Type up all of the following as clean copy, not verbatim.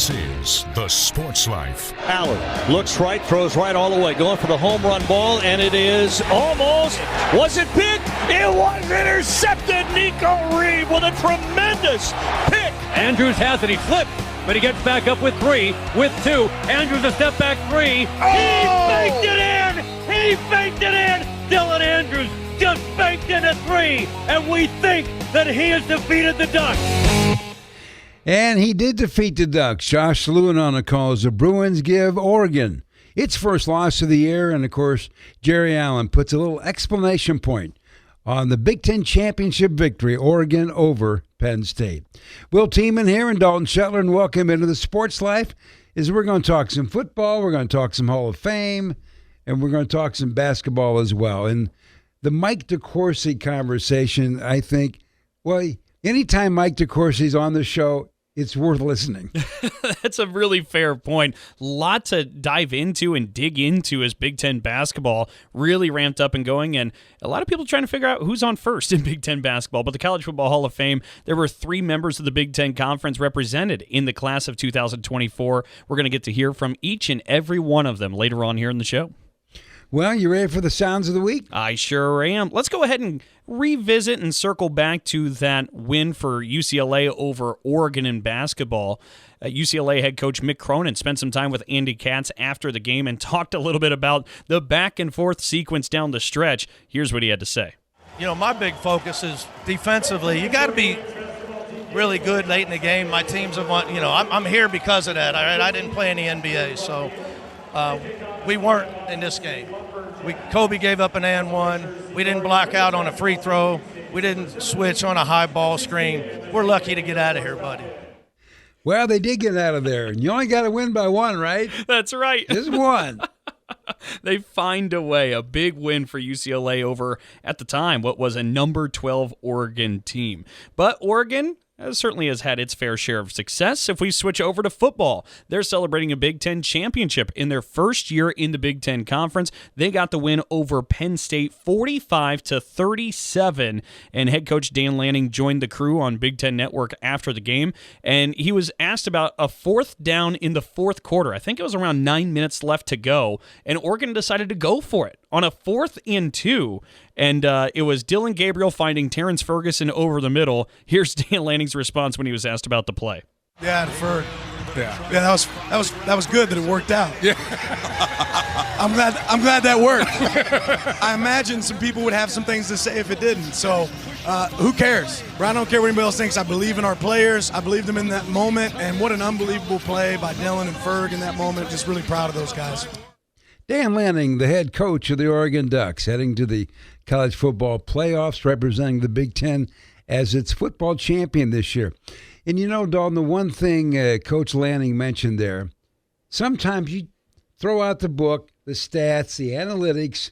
This is The Sports Life. Allen looks right, throws right all the way, going for the home run ball, and it is almost, was it picked? It was intercepted. Nico Reed with a tremendous pick. Andrews has it, he flipped, but he gets back up with 3, with 2. Andrews a step back 3. Oh! He faked it in! He faked it in! Dylan Andrews just faked in a 3, and we think that he has defeated the Ducks. And he did defeat the Ducks. Josh Lewin on the call as the Bruins give Oregon its first loss of the year. And, of course, Jerry Allen puts a little exclamation point on the Big Ten championship victory, Oregon over Penn State. Will Tiemann here and Dalton Shetler, and welcome into the Sports Life. As we're going to talk some football, we're going to talk some Hall of Fame, and we're going to talk some basketball as well. And the Mike DeCourcy conversation, I think, well, anytime Mike DeCourcy's on the show, it's worth listening. That's a really fair point. Lot to dive into and dig into as Big Ten basketball really ramped up and going, and a lot of people trying to figure out who's on first in Big Ten basketball. But the College Football Hall of Fame, there were 3 members of the Big Ten Conference represented in the class of 2024. We're going to get to hear from each and every one of them later on here in the show. Well, you ready for the sounds of the week? I sure am. Let's go ahead and revisit and circle back to that win for UCLA over Oregon in basketball. UCLA head coach Mick Cronin spent some time with Andy Katz after the game and talked a little bit about the back-and-forth sequence down the stretch. Here's what he had to say. You know, my big focus is defensively. You got to be really good late in the game. My teams have won. You know, I'm here because of that. All right, I didn't play in the NBA, so we weren't in this game. Kobe gave up an and one. We didn't block out on a free throw. We didn't switch on a high ball screen. We're lucky to get out of here, buddy. Well, they did get out of there. And you only got to win by 1, right? That's right. Just 1. They find a way. A big win for UCLA over, at the time, what was a number 12 Oregon team. But Oregon certainly has had its fair share of success. If we switch over to football, they're celebrating a Big Ten championship in their first year in the Big Ten Conference. They got the win over Penn State 45-37, and head coach Dan Lanning joined the crew on Big Ten Network after the game, and he was asked about a 4th down in the 4th quarter. I think it was around 9 minutes left to go, and Oregon decided to go for it on a 4th and 2. And it was Dylan Gabriel finding Terrence Ferguson over the middle. Here's Dan Lanning's response when he was asked about the play. Yeah, Ferg. Yeah, that was good that it worked out. Yeah. I'm glad that worked. I imagine some people would have some things to say if it didn't. So who cares? I don't care what anybody else thinks. I believe in our players. I believe them in that moment. And what an unbelievable play by Dylan and Ferg in that moment. Just really proud of those guys. Dan Lanning, the head coach of the Oregon Ducks, heading to the college football playoffs, representing the Big Ten as its football champion this year. And you know, Dalton, the one thing Coach Lanning mentioned there, sometimes you throw out the book, the stats, the analytics,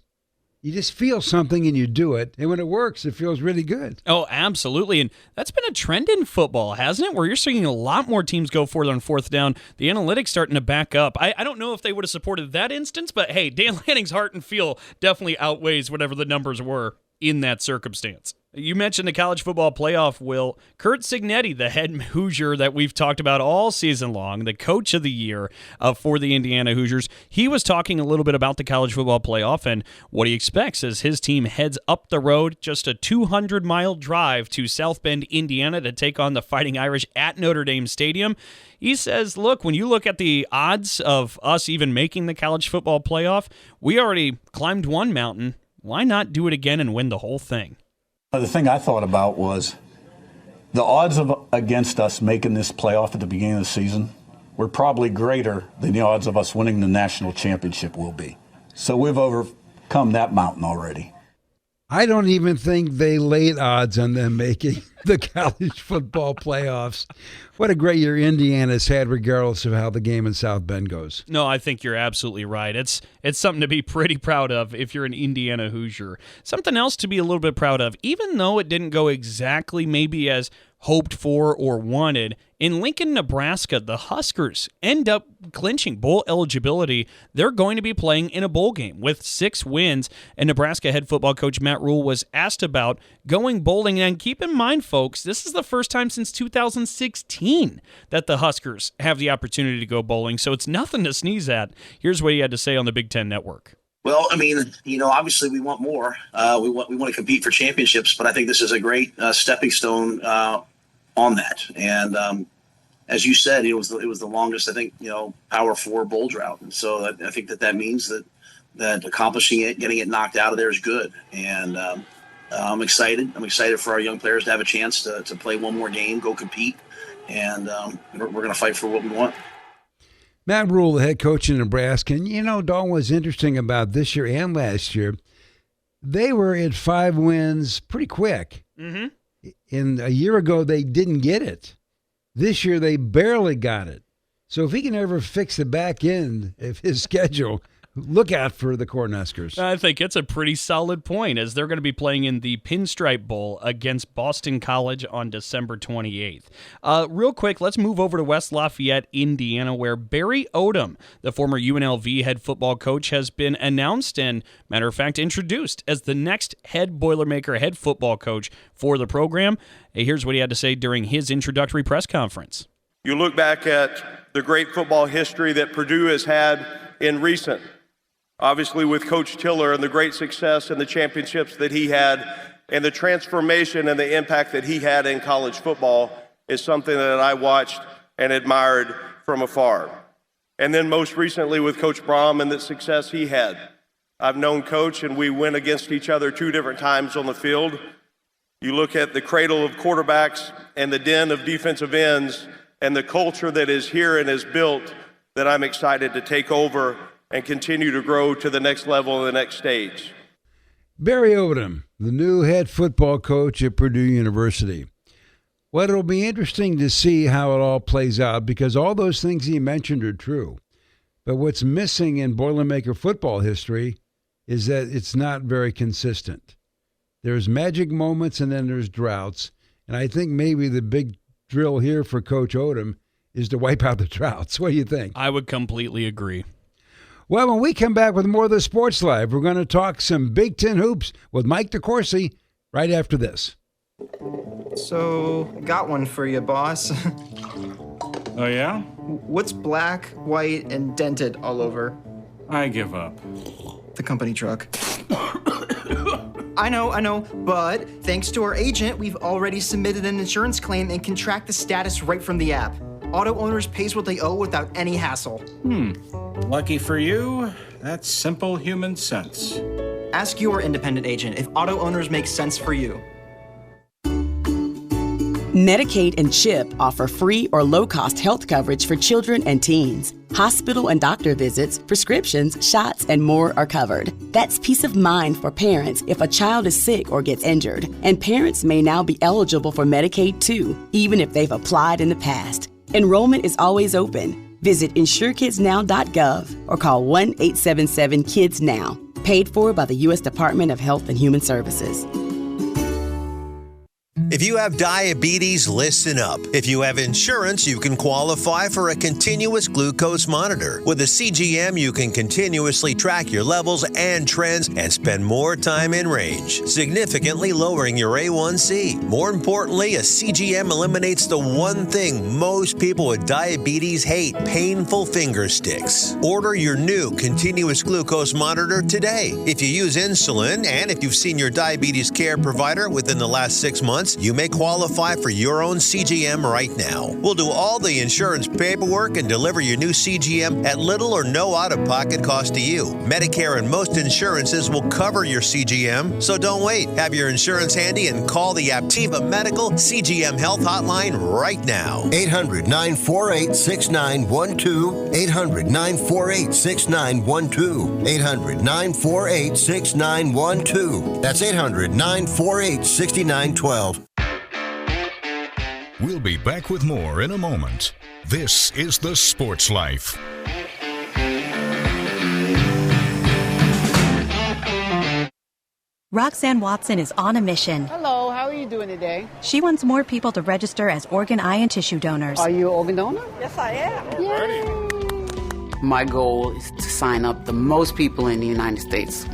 you just feel something and you do it. And when it works, it feels really good. Oh, absolutely. And that's been a trend in football, hasn't it? Where you're seeing a lot more teams go for it on 4th down. The analytics starting to back up. I don't know if they would have supported that instance, but hey, Dan Lanning's heart and feel definitely outweighs whatever the numbers were in that circumstance. You mentioned the college football playoff, Will. Curt Cignetti, the head Hoosier that we've talked about all season long, the coach of the year for the Indiana Hoosiers, he was talking a little bit about the college football playoff and what he expects as his team heads up the road, just a 200-mile drive to South Bend, Indiana to take on the Fighting Irish at Notre Dame Stadium. He says, look, when you look at the odds of us even making the college football playoff, we already climbed one mountain. Why not do it again and win the whole thing? The thing I thought about was the odds against us making this playoff at the beginning of the season were probably greater than the odds of us winning the national championship will be. So we've overcome that mountain already. I don't even think they laid odds on them making the college football playoffs. What a great year Indiana's had, regardless of how the game in South Bend goes. No, I think you're absolutely right. It's something to be pretty proud of if you're an Indiana Hoosier. Something else to be a little bit proud of, even though it didn't go exactly maybe as hoped for or wanted. In Lincoln, Nebraska, the Huskers end up clinching bowl eligibility. They're going to be playing in a bowl game with 6 wins, and Nebraska head football coach Matt Rule was asked about going bowling. And keep in mind, folks, this is the first time since 2016 that the Huskers have the opportunity to go bowling, so it's nothing to sneeze at. Here's what he had to say on the Big Ten Network. Well, I mean, obviously we want more. We want to compete for championships, but I think this is a great stepping stone on that. And as you said, it was the longest, I think, Power 4 bowl drought. And so I think that means that accomplishing it, getting it knocked out of there is good. And I'm excited. I'm excited for our young players to have a chance to play one more game, go compete, and we're going to fight for what we want. Matt Rule, the head coach in Nebraska, and Dawn, was interesting about this year and last year. They were at 5 wins pretty quick. Mm-hmm. And a year ago, they didn't get it. This year, they barely got it. So if he can ever fix the back end of his schedule, look out for the Cornhuskers. I think it's a pretty solid point, as they're going to be playing in the Pinstripe Bowl against Boston College on December 28th. Real quick, let's move over to West Lafayette, Indiana, where Barry Odom, the former UNLV head football coach, has been announced and, matter of fact, introduced as the next head Boilermaker head football coach for the program. Here's what he had to say during his introductory press conference. You look back at the great football history that Purdue has had in recent. Obviously, with Coach Tiller and the great success and the championships that he had and the transformation and the impact that he had in college football is something that I watched and admired from afar. And then most recently with Coach Brom and the success he had. I've known Coach, and we went against each other 2 different times on the field. You look at the cradle of quarterbacks and the den of defensive ends and the culture that is here and is built that I'm excited to take over and continue to grow to the next level and the next stage. Barry Odom, the new head football coach at Purdue University. Well, it'll be interesting to see how it all plays out, because all those things he mentioned are true. But what's missing in Boilermaker football history is that it's not very consistent. There's magic moments and then there's droughts. And I think maybe the big drill here for Coach Odom is to wipe out the droughts. What do you think? I would completely agree. Well, when we come back with more of the Sports Live, we're going to talk some Big Ten hoops with Mike DeCourcy right after this. So, got one for you, boss. Oh, yeah? What's black, white, and dented all over? I give up. The company truck. I know, but thanks to our agent, we've already submitted an insurance claim and can track the status right from the app. Auto owners pays what they owe without any hassle. Lucky for you, that's simple human sense. Ask your independent agent if auto owners make sense for you. Medicaid and CHIP offer free or low-cost health coverage for children and teens. Hospital and doctor visits, prescriptions, shots, and more are covered. That's peace of mind for parents if a child is sick or gets injured. And parents may now be eligible for Medicaid too, even if they've applied in the past. Enrollment is always open. Visit insurekidsnow.gov or call 1-877-KIDS-NOW. Paid for by the U.S. Department of Health and Human Services. If you have diabetes, listen up. If you have insurance, you can qualify for a continuous glucose monitor. With a CGM, you can continuously track your levels and trends and spend more time in range, significantly lowering your A1C. More importantly, a CGM eliminates the one thing most people with diabetes hate: painful finger sticks. Order your new continuous glucose monitor today. If you use insulin and if you've seen your diabetes care provider within the last 6 months, you may qualify for your own CGM right now. We'll do all the insurance paperwork and deliver your new CGM at little or no out-of-pocket cost to you. Medicare and most insurances will cover your CGM, so don't wait. Have your insurance handy and call the Aptiva Medical CGM Health Hotline right now. 800-948-6912. 800-948-6912. 800-948-6912. That's 800-948-6912. We'll be back with more in a moment. This is The Sports Life. Roxanne Watson is on a mission. Hello, how are you you doing today? She wants more people to register as organ, eye, and tissue donors. Are you an organ donor? Yes, I am. Yay. My goal is to sign up the most people in the United States.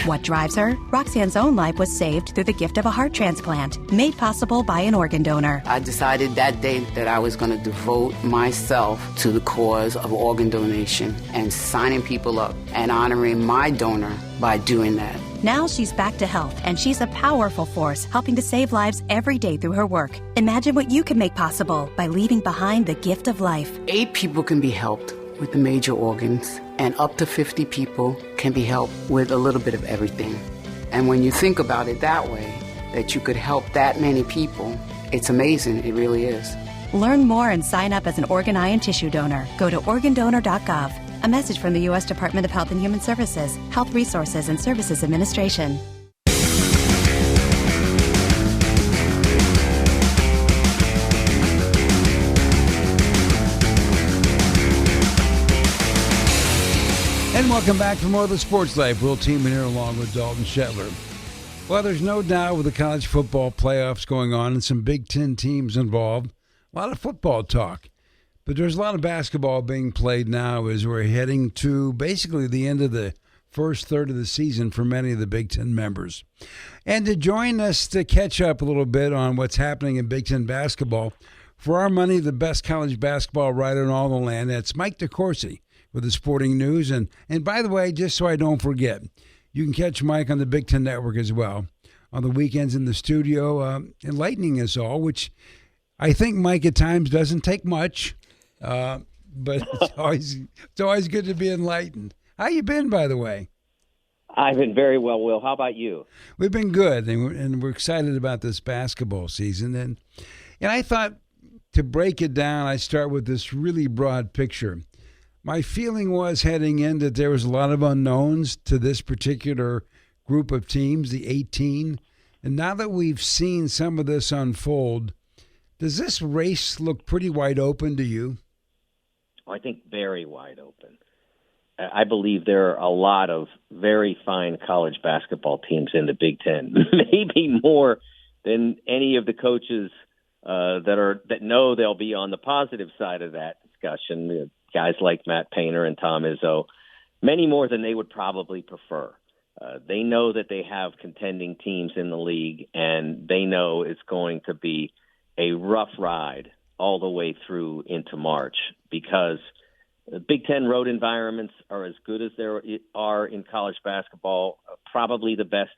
What drives her? Roxanne's own life was saved through the gift of a heart transplant, made possible by an organ donor. I decided that day that I was going to devote myself to the cause of organ donation and signing people up and honoring my donor by doing that. Now she's back to health, and she's a powerful force helping to save lives every day through her work. Imagine what you can make possible by leaving behind the gift of life. 8 people can be helped with the major organs, and up to 50 people can be helped with a little bit of everything. And when you think about it that way, that you could help that many people, it's amazing. It really is. Learn more and sign up as an organ, eye, and tissue donor. Go to organdonor.gov. A message from the U.S. Department of Health and Human Services, Health Resources and Services Administration. And welcome back for more of the Sports Life. Will Teeman here along with Dalton Shetler. Well, there's no doubt with the college football playoffs going on and some Big Ten teams involved, a lot of football talk. But there's a lot of basketball being played now as we're heading to basically the end of the first third of the season for many of the Big Ten members. And to join us to catch up a little bit on what's happening in Big Ten basketball, for our money, the best college basketball writer in all the land, that's Mike DeCourcy with the Sporting News. And by the way, just so I don't forget, you can catch Mike on the Big Ten Network as well on the weekends in the studio, enlightening us all, which I think Mike at times doesn't take much, but it's always good to be enlightened. How you been, by the way? I've been very well, Will. How about you? We've been good, and we're excited about this basketball season. And I thought to break it down, I start with this really broad picture. My feeling was heading in that there was a lot of unknowns to this particular group of teams, the 18. And now that we've seen some of this unfold, does this race look pretty wide open to you? I think very wide open. I believe there are a lot of very fine college basketball teams in the Big Ten, maybe more than any of the coaches that know they'll be on the positive side of that discussion. Guys like Matt Painter and Tom Izzo, many more than they would probably prefer. They know that they have contending teams in the league, and they know it's going to be a rough ride all the way through into March because the Big Ten road environments are as good as there are in college basketball, probably the best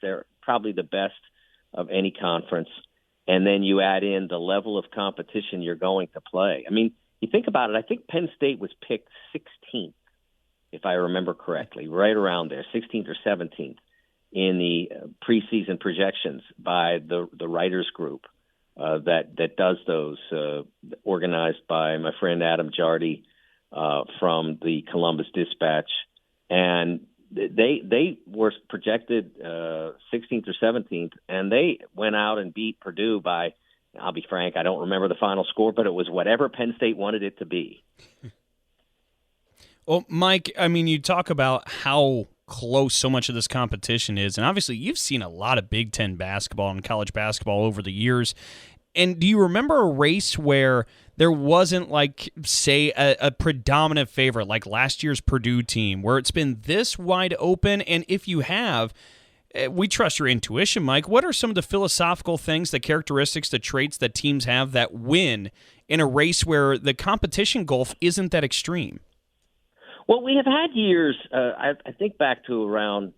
of any conference. And then you add in the level of competition you're going to play. I mean, you think about it, I think Penn State was picked 16th, if I remember correctly, right around there, 16th or 17th in the preseason projections by the writers group that does those, organized by my friend Adam Jardy from the Columbus Dispatch. And they were projected 16th or 17th, and they went out and beat Purdue by, I'll be frank, I don't remember the final score, but it was whatever Penn State wanted it to be. Well, Mike, I mean, you talk about how close so much of this competition is, and obviously you've seen a lot of Big Ten basketball and college basketball over the years. And do you remember a race where there wasn't, like, say, a predominant favorite, like last year's Purdue team, where it's been this wide open? And if you have, we trust your intuition, Mike. What are some of the philosophical things, the characteristics, the traits that teams have that win in a race where the competition gulf isn't that extreme? Well, we have had years, I think back to around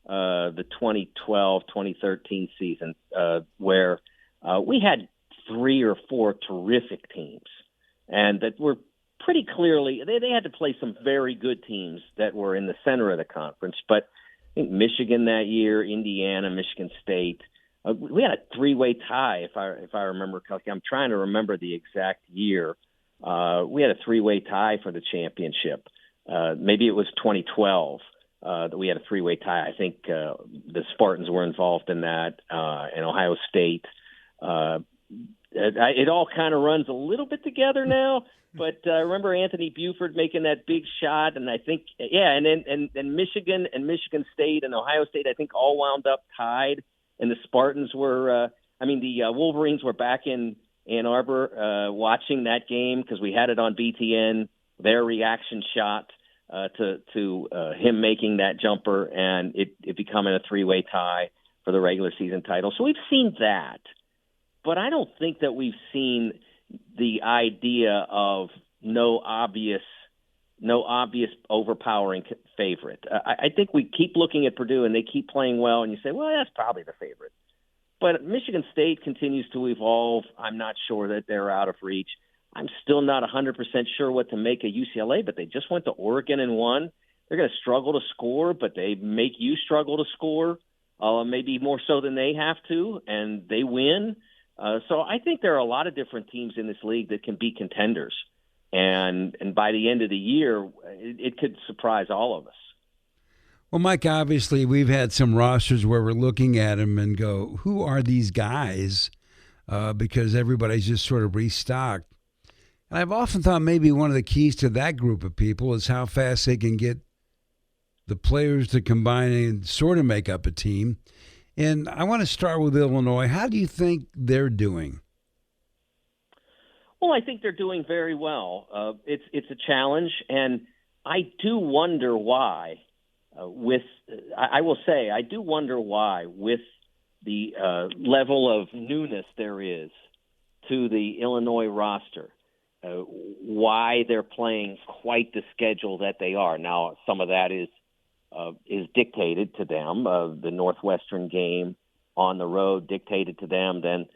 the 2012, 2013 season, where we had 3 or 4 terrific teams, and that were pretty clearly, they had to play some very good teams that were in the center of the conference, but I think Michigan that year, Indiana, Michigan State. We had a 3-way tie, if I remember correctly. I'm trying to remember the exact year. We had a 3-way tie for the championship. Maybe it was 2012 that we had a 3-way tie. I think the Spartans were involved in that, and Ohio State. It all kind of runs a little bit together now. But I remember Anthony Buford making that big shot, and I think, and Michigan and Michigan State and Ohio State, I think, all wound up tied, and the Spartans were I mean, the Wolverines were back in Ann Arbor watching that game because we had it on BTN, their reaction shot to him making that jumper and it becoming a three-way tie for the regular season title. So we've seen that. But I don't think that we've seen the idea of no obvious overpowering favorite. I think we keep looking at Purdue and they keep playing well, and you say, well, that's probably the favorite. But Michigan State continues to evolve. I'm not sure that they're out of reach. I'm still not 100% sure what to make of UCLA, but they just went to Oregon and won. They're going to struggle to score, but they make you struggle to score, maybe more so than they have to, and they win. So I think there are a lot of different teams in this league that can be contenders. And by the end of the year, it could surprise all of us. Well, Mike, obviously we've had some rosters where we're looking at them and go, who are these guys? Because everybody's just sort of restocked. And I've often thought maybe one of the keys to that group of people is how fast they can get the players to combine and sort of make up a team. And I want to start with Illinois. How do you think they're doing? Well, I think they're doing very well. It's a challenge, and I do wonder why. I will say, I do wonder why, with the level of newness there is to the Illinois roster, why they're playing quite the schedule that they are. Now, some of that is dictated to them. The Northwestern game on the road dictated to them. Then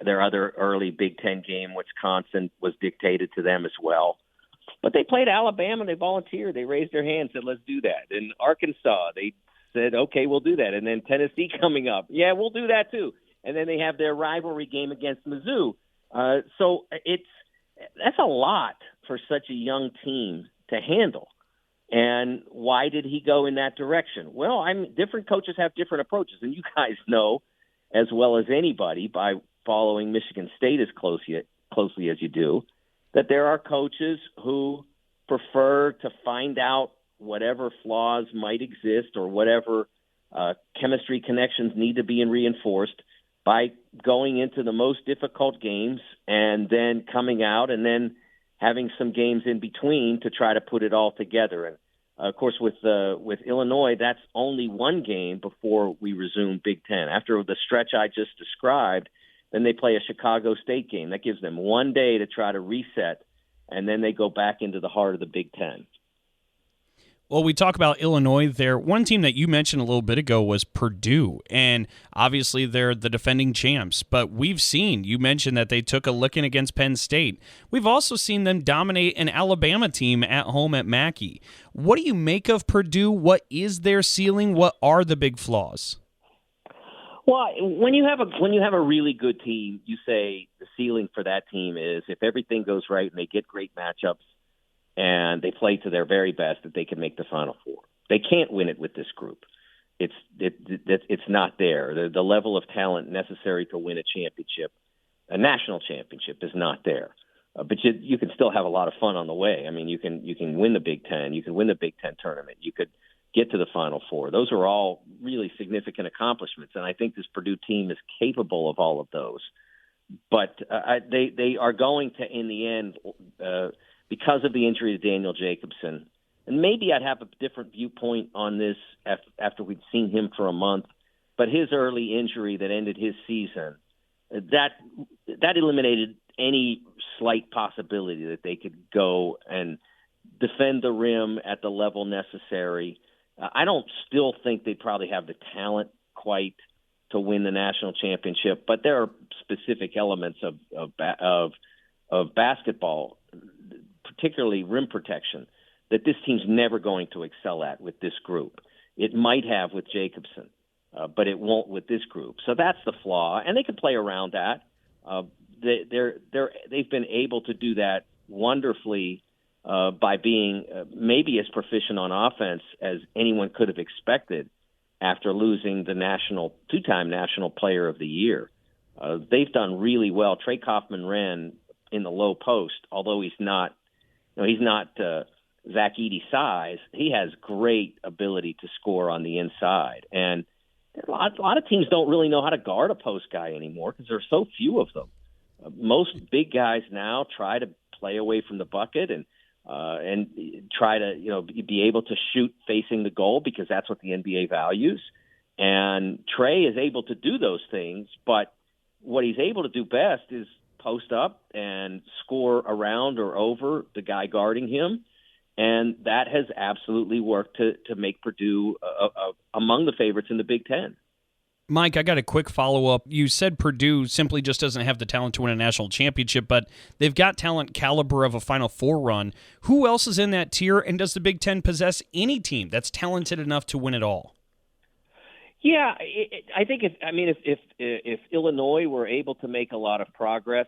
their other early Big Ten game, Wisconsin, was dictated to them as well. But they played Alabama. They volunteered. They raised their hand, said, let's do that. And Arkansas, they said, okay, we'll do that. And then Tennessee coming up. Yeah, we'll do that too. And then they have their rivalry game against Mizzou. So that's a lot for such a young team to handle. And why did he go in that direction? Well, different coaches have different approaches. And you guys know as well as anybody by following Michigan State as closely as you do, that there are coaches who prefer to find out whatever flaws might exist or whatever chemistry connections need to be reinforced by going into the most difficult games and then coming out and then having some games in between to try to put it all together. And of course, with Illinois, that's only one game before we resume Big Ten. After the stretch I just described, then they play a Chicago State game. That gives them one day to try to reset, and then they go back into the heart of the Big Ten. Well, we talk about Illinois there. One team that you mentioned a little bit ago was Purdue, and obviously they're the defending champs. But we've seen, you mentioned that they took a licking against Penn State. We've also seen them dominate an Alabama team at home at Mackey. What do you make of Purdue? What is their ceiling? What are the big flaws? Well, when you have a really good team, you say the ceiling for that team is if everything goes right and they get great matchups and they play to their very best, that they can make the Final Four. They can't win it with this group. It's not there. The level of talent necessary to win a championship, a national championship, is not there. But you can still have a lot of fun on the way. I mean, you can win the Big Ten. You can win the Big Ten tournament. You could get to the Final Four. Those are all really significant accomplishments, and I think this Purdue team is capable of all of those. But they are going to, in the end, because of the injury to Daniel Jacobson, and maybe I'd have a different viewpoint on this after we'd seen him for a month, but his early injury that ended his season, that eliminated any slight possibility that they could go and defend the rim at the level necessary. I don't still think they probably have the talent quite to win the national championship, but there are specific elements of basketball, particularly rim protection, that this team's never going to excel at with this group. It might have with Jacobson, but it won't with this group. So that's the flaw, and they can play around that. They've been able to do that wonderfully by being maybe as proficient on offense as anyone could have expected after losing the two-time National Player of the Year. They've done really well. Trey Kaufman-Renn in the low post, although he's not Zach Edey size, he has great ability to score on the inside. And a lot of teams don't really know how to guard a post guy anymore because there are so few of them. Most big guys now try to play away from the bucket and try to be able to shoot facing the goal because that's what the NBA values. And Trey is able to do those things, but what he's able to do best is post up and score around or over the guy guarding him. And that has absolutely worked to make Purdue among the favorites in the Big Ten. Mike, I got a quick follow-up. You said Purdue simply just doesn't have the talent to win a national championship, but they've got talent caliber of a Final Four run. Who else is in that tier, and does the Big Ten possess any team that's talented enough to win it all? Yeah, I think if Illinois were able to make a lot of progress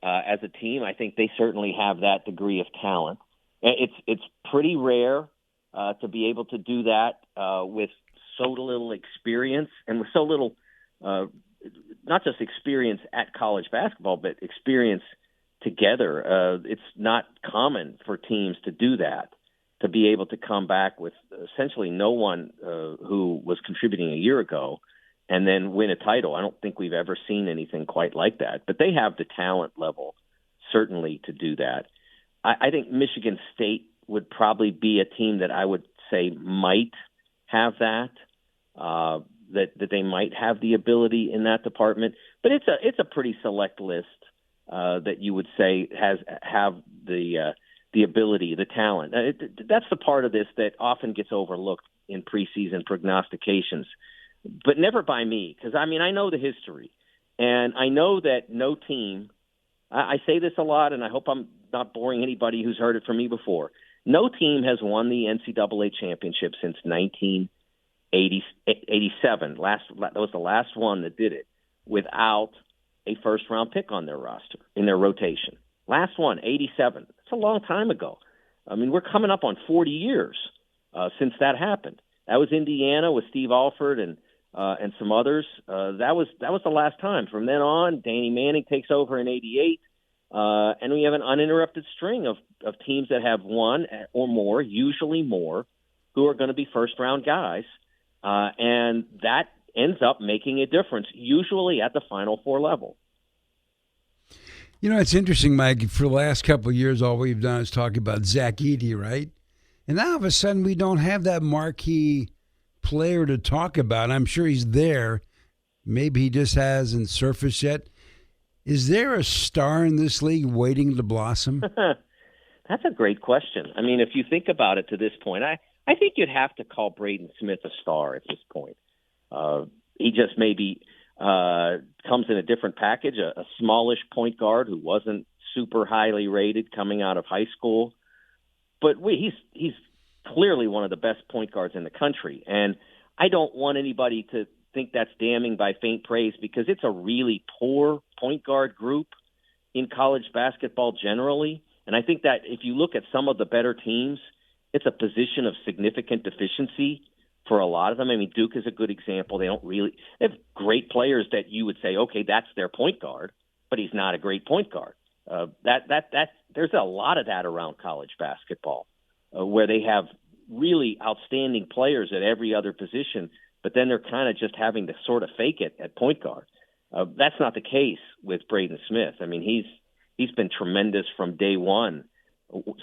as a team, I think they certainly have that degree of talent. It's pretty rare to be able to do that with so little experience and with so little, not just experience at college basketball, but experience together. It's not common for teams to do that, to be able to come back with essentially no one who was contributing a year ago and then win a title. I don't think we've ever seen anything quite like that. But they have the talent level, certainly, to do that. I think Michigan State would probably be a team that I would say might have that they might have the ability in that department. But it's a pretty select list that you would say have the ability, the talent. That's the part of this that often gets overlooked in preseason prognostications, but never by me, because, I know the history, and I know that no team – I say this a lot, and I hope I'm not boring anybody who's heard it from me before. No team has won the NCAA championship since 1987. That was the last one that did it without a first-round pick on their roster, in their rotation. Last one, 87. That's a long time ago. We're coming up on 40 years since that happened. That was Indiana with Steve Alford and some others. That was the last time. From then on, Danny Manning takes over in 88, and we have an uninterrupted string of teams that have one or more, usually more, who are going to be first-round guys, and that ends up making a difference, usually at the Final Four level. It's interesting, Mike. For the last couple of years, all we've done is talk about Zach Edey, right? And now, all of a sudden, we don't have that marquee player to talk about. I'm sure he's there. Maybe he just hasn't surfaced yet. Is there a star in this league waiting to blossom? That's a great question. If you think about it to this point, I think you'd have to call Braden Smith a star at this point. He just maybe comes in a different package, a smallish point guard who wasn't super highly rated coming out of high school. But he's clearly one of the best point guards in the country. And I don't want anybody to think that's damning by faint praise, because it's a really poor point guard group in college basketball generally. And I think that if you look at some of the better teams, it's a position of significant deficiency for a lot of them. Duke is a good example. They have great players that you would say, okay, that's their point guard, but he's not a great point guard. There's a lot of that around college basketball, where they have really outstanding players at every other position, but then they're kind of just having to sort of fake it at point guard. That's not the case with Braden Smith. He's been tremendous from day one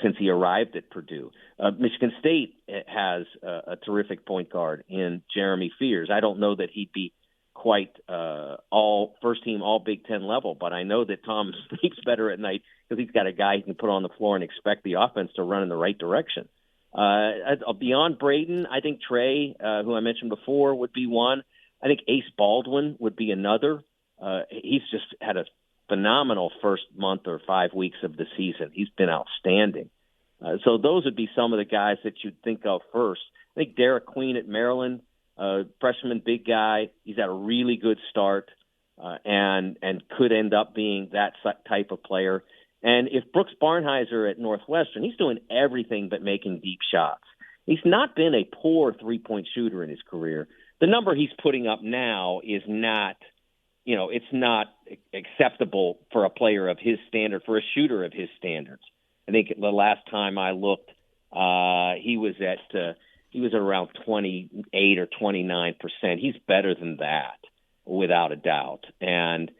since he arrived at Purdue. Michigan State has a terrific point guard in Jeremy Fears. I don't know that he'd be quite all first team, all Big Ten level, but I know that Tom sleeps better at night because he's got a guy he can put on the floor and expect the offense to run in the right direction. Beyond Braden, I think Trey, who I mentioned before, would be one. I think Ace Baldwin would be another. He's just had a phenomenal first month or 5 weeks of the season. He's been outstanding. So those would be some of the guys that you'd think of first. I think Derek Queen at Maryland, freshman big guy. He's had a really good start and could end up being that type of player. And if Brooks Barnhizer at Northwestern, he's doing everything but making deep shots. He's not been a poor three-point shooter in his career. The number he's putting up now is not, it's not acceptable for a player of his standard, for a shooter of his standards. I think the last time I looked, he was at he was around 28 or 29%. He's better than that, without a doubt. And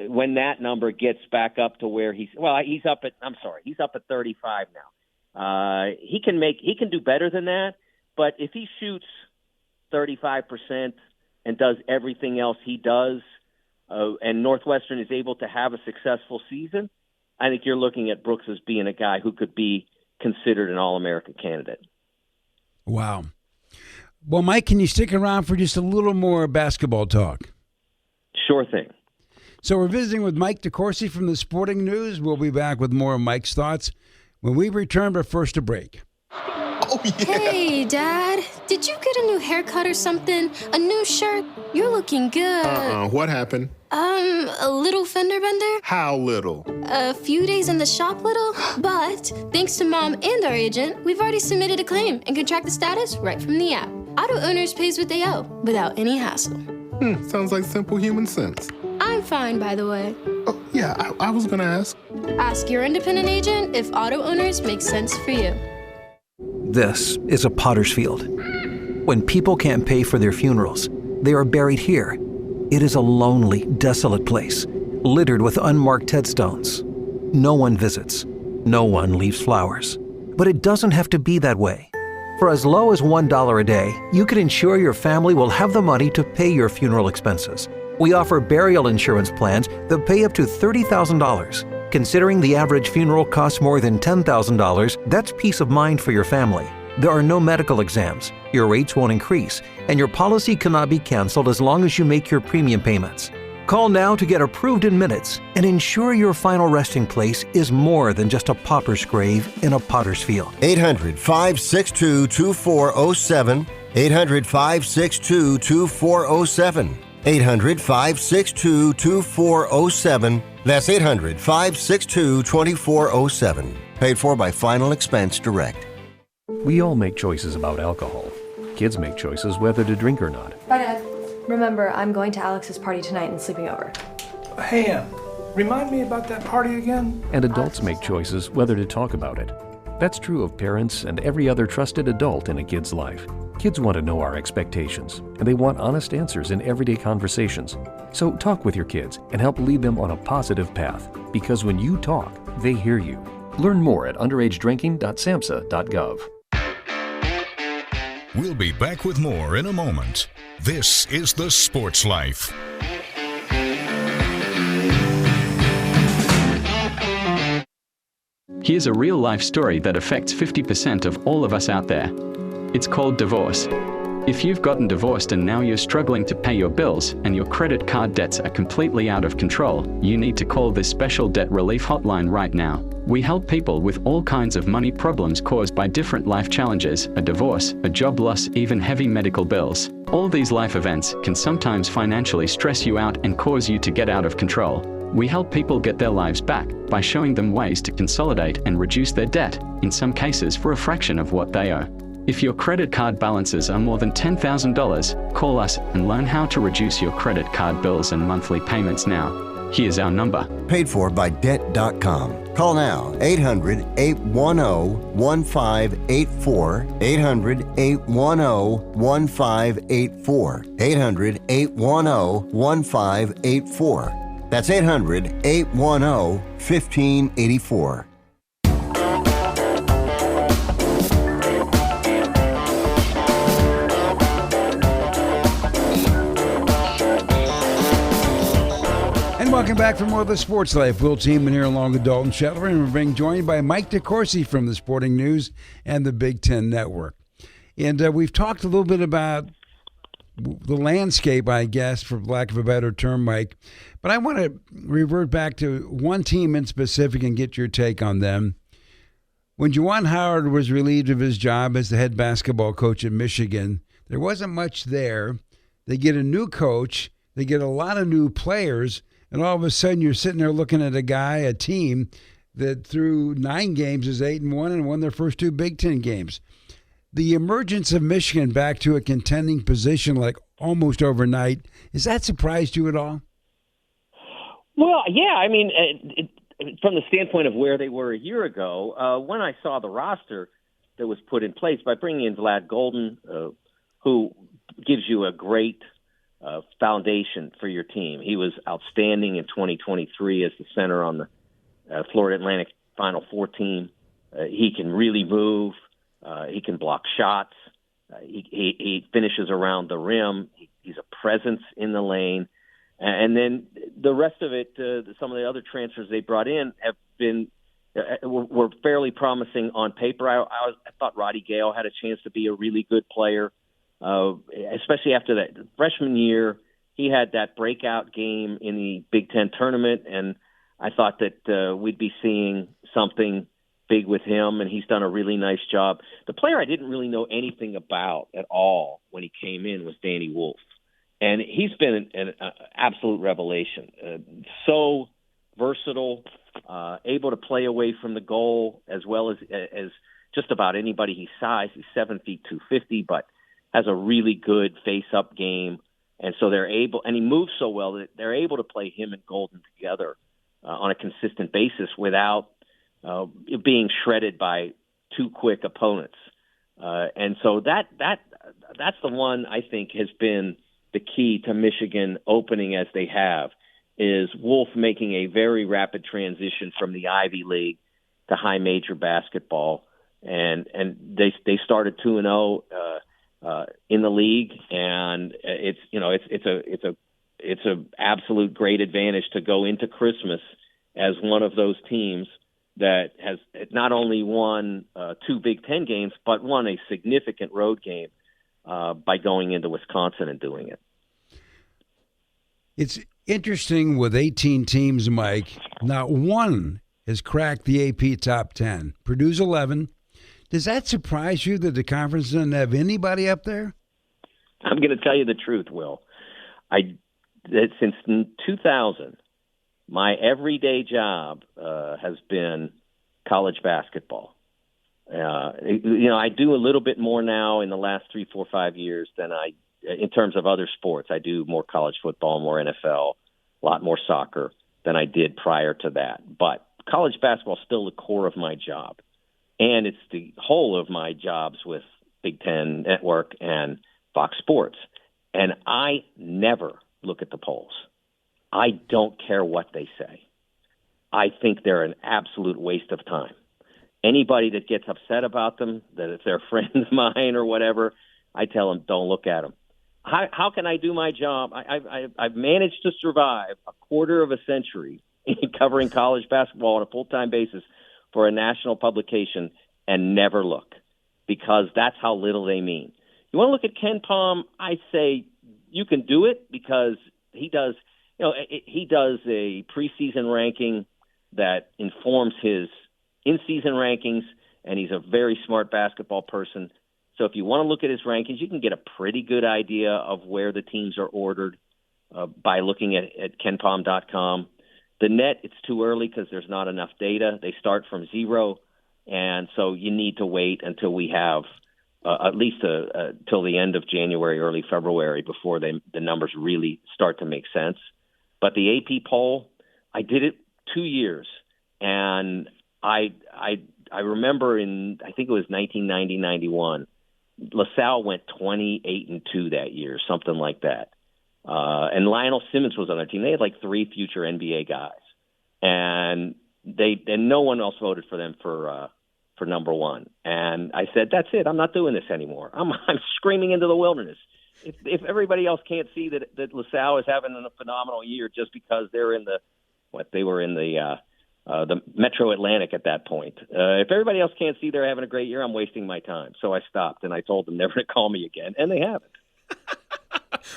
when that number gets back up to where he's up at 35 now. He can do better than that, but if he shoots 35% and does everything else he does, and Northwestern is able to have a successful season, I think you're looking at Brooks as being a guy who could be considered an All-American candidate. Wow. Well, Mike, can you stick around for just a little more basketball talk? Sure thing. So we're visiting with Mike DeCourcy from the Sporting News. We'll be back with more of Mike's thoughts when we return, but first a break. Oh, yeah. Hey, Dad. Did you get a new haircut or something? A new shirt? You're looking good. What happened? A little fender bender? How little? A few days in the shop little. But thanks to Mom and our agent, we've already submitted a claim and can track the status right from the app. Auto Owners pays what they owe without any hassle. Sounds like simple human sense. I'm fine, by the way. Oh, yeah, I was going to ask. Ask your independent agent if Auto Owners makes sense for you. This is a potter's field. When people can't pay for their funerals, they are buried here. It is a lonely, desolate place, littered with unmarked headstones. No one visits. No one leaves flowers. But it doesn't have to be that way. For as low as $1 a day, you can ensure your family will have the money to pay your funeral expenses. We offer burial insurance plans that pay up to $30,000. Considering the average funeral costs more than $10,000, that's peace of mind for your family. There are no medical exams, your rates won't increase, and your policy cannot be canceled as long as you make your premium payments. Call now to get approved in minutes and ensure your final resting place is more than just a pauper's grave in a potter's field. 800-562-2407. 800-562-2407. 800-562-2407. That's 800-562-2407. Paid for by Final Expense Direct. We all make choices about alcohol. Kids make choices whether to drink or not. Bye, Dad. Remember, I'm going to Alex's party tonight and sleeping over. Hey, remind me about that party again? And adults make choices whether to talk about it. That's true of parents and every other trusted adult in a kid's life. Kids want to know our expectations, and they want honest answers in everyday conversations. So talk with your kids and help lead them on a positive path, because when you talk, they hear you. Learn more at underagedrinking.samhsa.gov. We'll be back with more in a moment. This is The Sports Life. Here's a real-life story that affects 50% of all of us out there. It's called divorce. If you've gotten divorced and now you're struggling to pay your bills and your credit card debts are completely out of control, you need to call this special debt relief hotline right now. We help people with all kinds of money problems caused by different life challenges, a divorce, a job loss, even heavy medical bills. All these life events can sometimes financially stress you out and cause you to get out of control. We help people get their lives back by showing them ways to consolidate and reduce their debt, in some cases for a fraction of what they owe. If your credit card balances are more than $10,000, call us and learn how to reduce your credit card bills and monthly payments now. Here's our number. Paid for by Debt.com. Call now, 800-810-1584, 800-810-1584, 800-810-1584. That's 800-810-1584. Welcome back for more of the Sports Life. Will Tiemann here along with Dalton Shetler, and we're being joined by Mike DeCourcy from the Sporting News and the Big Ten Network. And we've talked a little bit about the landscape, I guess, for lack of a better term, Mike. But I want to revert back to one team in specific and get your take on them. When Juwan Howard was relieved of his job as the head basketball coach at Michigan, there wasn't much there. They get a new coach. They get a lot of new players. And all of a sudden, you're sitting there looking at a team that through 9 games is 8-1 and won their first 2 Big Ten games. The emergence of Michigan back to a contending position like almost overnight, has that surprised you at all? Well, yeah. I mean, from the standpoint of where they were a year ago, when I saw the roster, that was put in place by bringing in Vlad Golden, who gives you a great foundation for your team. He was outstanding in 2023 as the center on the Florida Atlantic Final Four team. He can really move. He can block shots. He finishes around the rim. He's a presence in the lane. And then the rest of it, some of the other transfers they brought in have been were fairly promising on paper. I thought Roddy Gale had a chance to be a really good player, especially after that freshman year. He had that breakout game in the Big Ten tournament, and I thought that we'd be seeing something big with him, and he's done a really nice job. The player I didn't really know anything about at all when he came in was Danny Wolf, and he's been an absolute revelation. So versatile, able to play away from the goal as well as just about anybody his size. He's 7 feet 250, but has a really good face-up game, and so they're able. And he moves so well that they're able to play him and Golden together on a consistent basis without being shredded by two quick opponents. And so that's the one I think has been the key to Michigan opening as they have, is Wolf making a very rapid transition from the Ivy League to high major basketball. And they started 2-0 in the league, and it's a absolute great advantage to go into Christmas as one of those teams that has not only won 2 Big Ten games, but won a significant road game by going into Wisconsin and doing it. It's interesting with 18 teams, Mike. Not one has cracked the AP top 10. Purdue's 11. Does that surprise you that the conference doesn't have anybody up there? I'm going to tell you the truth, Will. Since 2000, my everyday job has been college basketball. I do a little bit more now in the last 3, 4, 5 years than in terms of other sports. I do more college football, more NFL, a lot more soccer than I did prior to that. But college basketball is still the core of my job. And it's the whole of my jobs with Big Ten Network and Fox Sports. And I never look at the polls. I don't care what they say. I think they're an absolute waste of time. Anybody that gets upset about them, that if they're friends of mine or whatever, I tell them, don't look at them. How can I do my job? I've managed to survive a quarter of a century covering college basketball on a full-time basis for a national publication and never look, because that's how little they mean. You want to look at Ken Pom? I say you can do it because he does a preseason ranking that informs his in-season rankings, and he's a very smart basketball person. So if you want to look at his rankings, you can get a pretty good idea of where the teams are ordered by looking at kenpom.com. The net, it's too early because there's not enough data. They start from 0, and so you need to wait until we have at least till the end of January, early February, before the numbers really start to make sense. But the AP poll, I did it 2 years, and I remember I think it was 1990-91, LaSalle went 28-2 that year, something like that. And Lionel Simmons was on their team. They had like 3 future NBA guys, and no one else voted for them for number 1. And I said, that's it. I'm not doing this anymore. I'm screaming into the wilderness. If everybody else can't see that LaSalle is having a phenomenal year just because they're in they were in the Metro Atlantic at that point. If everybody else can't see they're having a great year, I'm wasting my time. So I stopped, and I told them never to call me again, and they haven't.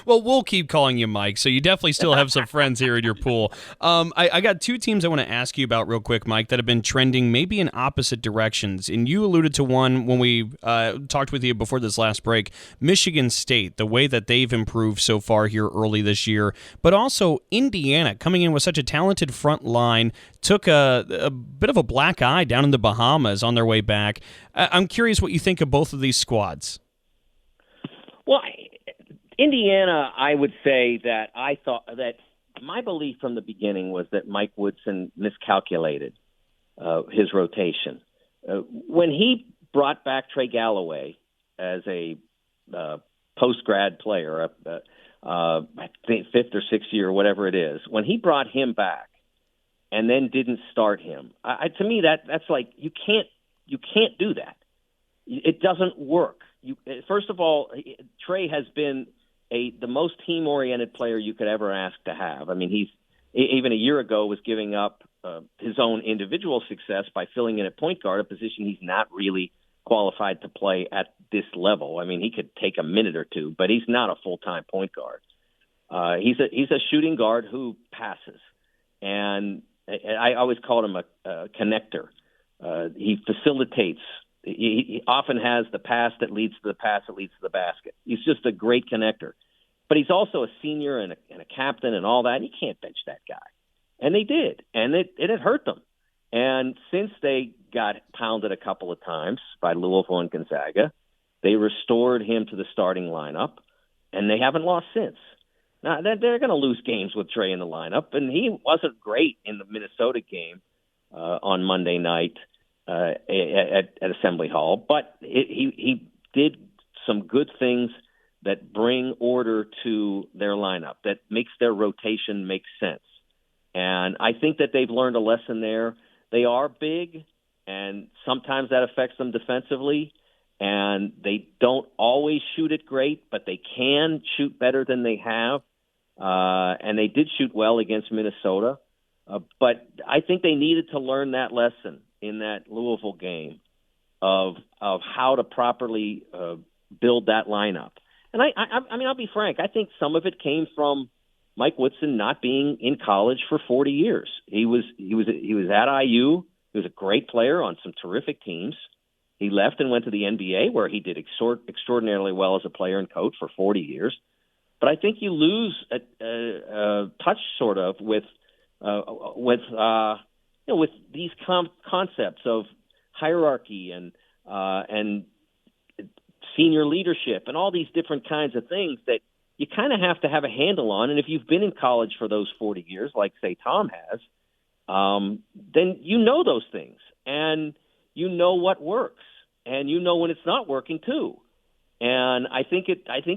Well, we'll keep calling you Mike, so you definitely still have some friends here in your pool. I got 2 teams I want to ask you about real quick, Mike, that have been trending maybe in opposite directions. And you alluded to one when we talked with you before this last break, Michigan State, the way that they've improved so far here early this year. But also Indiana, coming in with such a talented front line, took a bit of a black eye down in the Bahamas on their way back. I'm curious what you think of both of these squads. Well, Indiana, I would say that I thought that my belief from the beginning was that Mike Woodson miscalculated his rotation. When he brought back Trey Galloway as a post-grad player, I think 5th or 6th year, whatever it is, when he brought him back and then didn't start him, to me that's like you can't do that. It doesn't work. First of all, Trey has been the most team-oriented player you could ever ask to have. I mean, he's even a year ago was giving up his own individual success by filling in at point guard, a position he's not really qualified to play at this level. I mean, he could take a minute or two, but he's not a full-time point guard. He's a shooting guard who passes, and I always called him a connector. He facilitates. He often has the pass that leads to the pass that leads to the basket. He's just a great connector. But he's also a senior and a captain and all that. And you can't bench that guy. And they did. And it had hurt them. And since they got pounded a couple of times by Louisville and Gonzaga, they restored him to the starting lineup, and they haven't lost since. Now, they're going to lose games with Trey in the lineup, and he wasn't great in the Minnesota game on Monday night at Assembly Hall, but he did some good things that bring order to their lineup, that makes their rotation make sense. And I think that they've learned a lesson there. They are big, and sometimes that affects them defensively, and they don't always shoot it great, but they can shoot better than they have. And they did shoot well against Minnesota. But I think they needed to learn that lesson in that Louisville game of how to properly build that lineup. And I mean, I'll be frank. I think some of it came from Mike Woodson not being in college for 40 years. He was at IU. He was a great player on some terrific teams. He left and went to the NBA, where he did extraordinarily well as a player and coach for 40 years. But I think you lose a touch sort of with these concepts of hierarchy and senior leadership and all these different kinds of things that you kind of have to have a handle on. And if you've been in college for those 40 years, like, say, Tom has, then you know those things. And you know what works. And you know when it's not working, too. And I think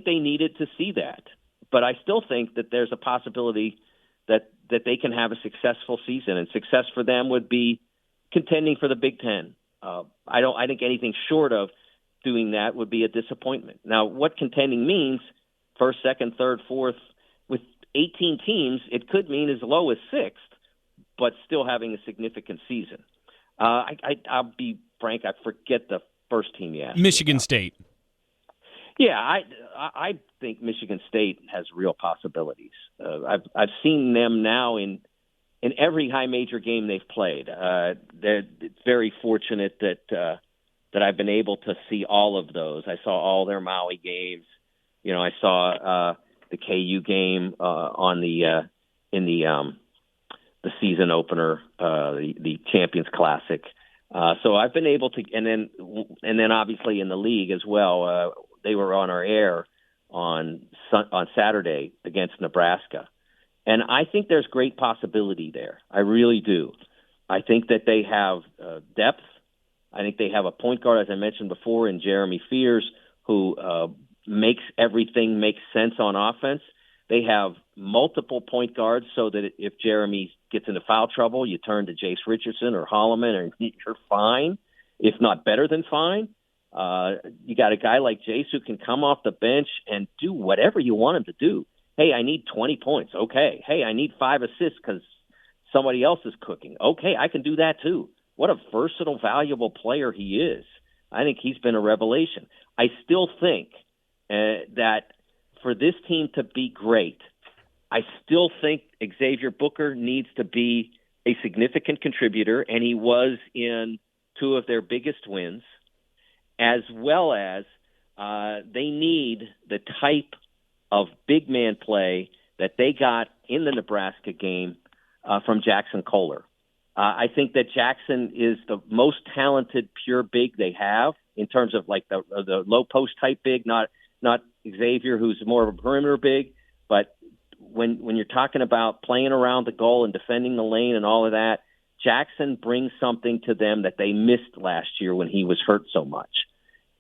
they needed to see that. But I still think that there's a possibility that they can have a successful season. And success for them would be contending for the Big Ten. I think anything short of doing that would be a disappointment. Now, what contending means, first, second, third, fourth, with 18 teams, it could mean as low as sixth, but still having a significant season. I'll be frank, I forget the first team you asked. Michigan State. Yeah, I think Michigan State has real possibilities. I've seen them now in every high major game they've played. They're very fortunate that I've been able to see all of those. I saw all their Maui games. You know, I saw the KU game in the season opener, the Champions Classic. So I've been able to, and then obviously in the league as well. They were on our air on Saturday against Nebraska, and I think there's great possibility there. I really do. I think that they have depth. I think they have a point guard, as I mentioned before, in Jeremy Fears, who makes everything make sense on offense. They have multiple point guards so that if Jeremy gets into foul trouble, you turn to Jace Richardson or Holloman, and you're fine, if not better than fine. You got a guy like Jace who can come off the bench and do whatever you want him to do. Hey, I need 20 points. Okay. Hey, I need 5 assists because somebody else is cooking. Okay, I can do that too. What a versatile, valuable player he is. I think he's been a revelation. I still think that for this team to be great, I still think Xavier Booker needs to be a significant contributor, and he was in 2 of their biggest wins, as well as they need the type of big man play that they got in the Nebraska game from Jackson Kohler. I think that Jackson is the most talented pure big they have in terms of like the low post type big, not Xavier, who's more of a perimeter big. But when you're talking about playing around the goal and defending the lane and all of that, Jackson brings something to them that they missed last year when he was hurt so much.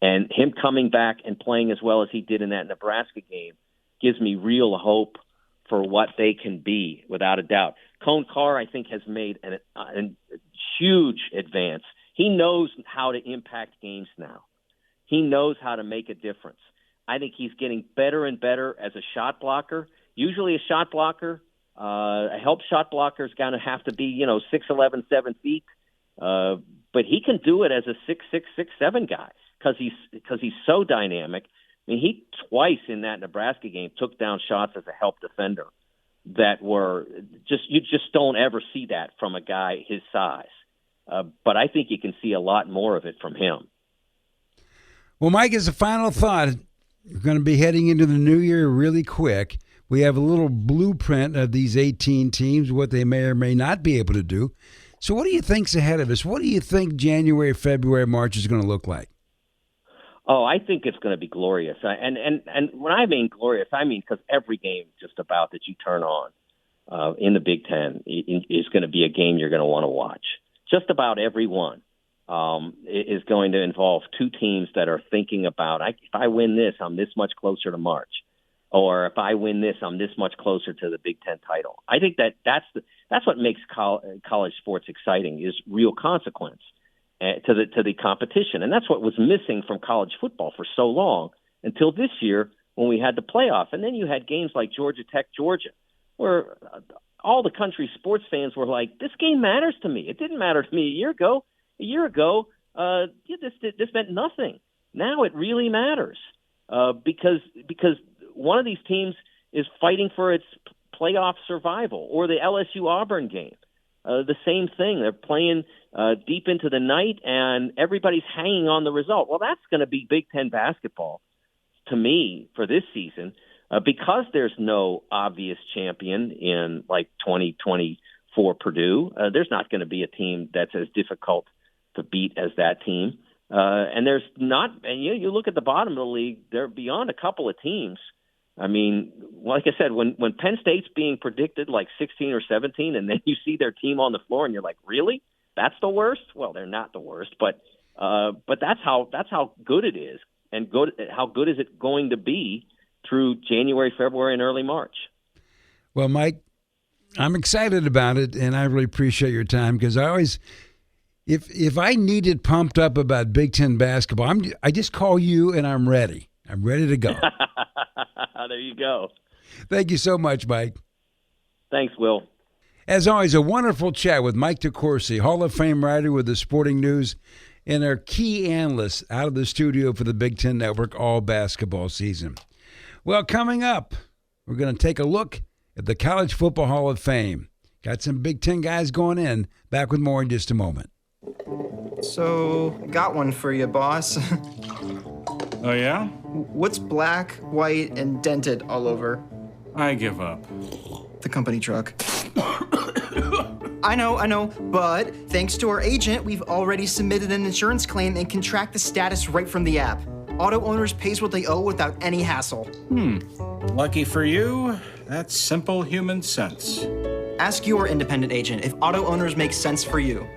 And him coming back and playing as well as he did in that Nebraska game gives me real hope for what they can be, without a doubt. Cone Carr, I think, has made a huge advance. He knows how to impact games now. He knows how to make a difference. I think he's getting better and better as a shot blocker. Usually a shot blocker, a help shot blocker is going to have to be, 6'11", 7 feet. But he can do it as a 6'6", 6'7" guy because he's so dynamic. I mean, he twice in that Nebraska game took down shots as a help defender that were you just don't ever see that from a guy his size. But I think you can see a lot more of it from him. Well, Mike, as a final thought, we're going to be heading into the new year really quick. We have a little blueprint of these 18 teams, what they may or may not be able to do. So what do you think's ahead of us? What do you think January, February, March is going to look like? Oh, I think it's going to be glorious. And when I mean glorious, I mean because every game just about that you turn on in the Big Ten is going to be a game you're going to want to watch. Just about every one is going to involve two teams that are thinking about, if I win this, I'm this much closer to March. Or if I win this, I'm this much closer to the Big Ten title. I think that's what makes college sports exciting, is real consequence to the competition. And that's what was missing from college football for so long until this year when we had the playoff. And then you had games like Georgia Tech, Georgia, where all the country sports fans were like, this game matters to me. It didn't matter to me a year ago. This meant nothing. Now it really matters because one of these teams is fighting for its playoff survival, or the LSU Auburn game. The same thing. They're playing deep into the night, and everybody's hanging on the result. Well, that's going to be Big Ten basketball to me for this season because there's no obvious champion in like 2024 Purdue. There's not going to be a team that's as difficult to beat as that team. And there's not, and you look at the bottom of the league, they're beyond a couple of teams. I mean, like I said, when Penn State's being predicted like 16 or 17, and then you see their team on the floor, and you're like, really? That's the worst? Well, they're not the worst, but that's how good it is, and how good is it going to be through January, February, and early March? Well, Mike, I'm excited about it, and I really appreciate your time because I always, if I needed pumped up about Big Ten basketball, I just call you, and I'm ready. I'm ready to go. There you go. Thank you so much, Mike. Thanks, Will. As always, a wonderful chat with Mike DeCourcy, Hall of Fame writer with the Sporting News, and our key analyst out of the studio for the Big Ten Network all basketball season. Well, coming up, we're going to take a look at the College Football Hall of Fame. Got some Big Ten guys going in. Back with more in just a moment. So, got one for you, boss. Oh, yeah? What's black, white, and dented all over? I give up. The company truck. I know, but thanks to our agent, we've already submitted an insurance claim and can track the status right from the app. Auto owners pays what they owe without any hassle. Lucky for you, that's simple human sense. Ask your independent agent if auto owners make sense for you.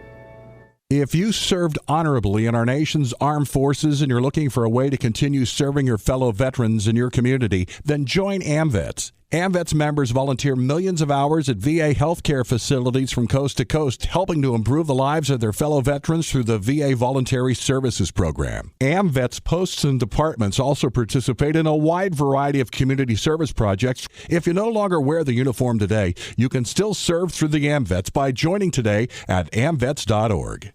If you served honorably in our nation's armed forces and you're looking for a way to continue serving your fellow veterans in your community, then join AMVETS. AMVETS members volunteer millions of hours at VA healthcare facilities from coast to coast, helping to improve the lives of their fellow veterans through the VA Voluntary Services Program. AMVETS posts and departments also participate in a wide variety of community service projects. If you no longer wear the uniform today, you can still serve through the AMVETS by joining today at amvets.org.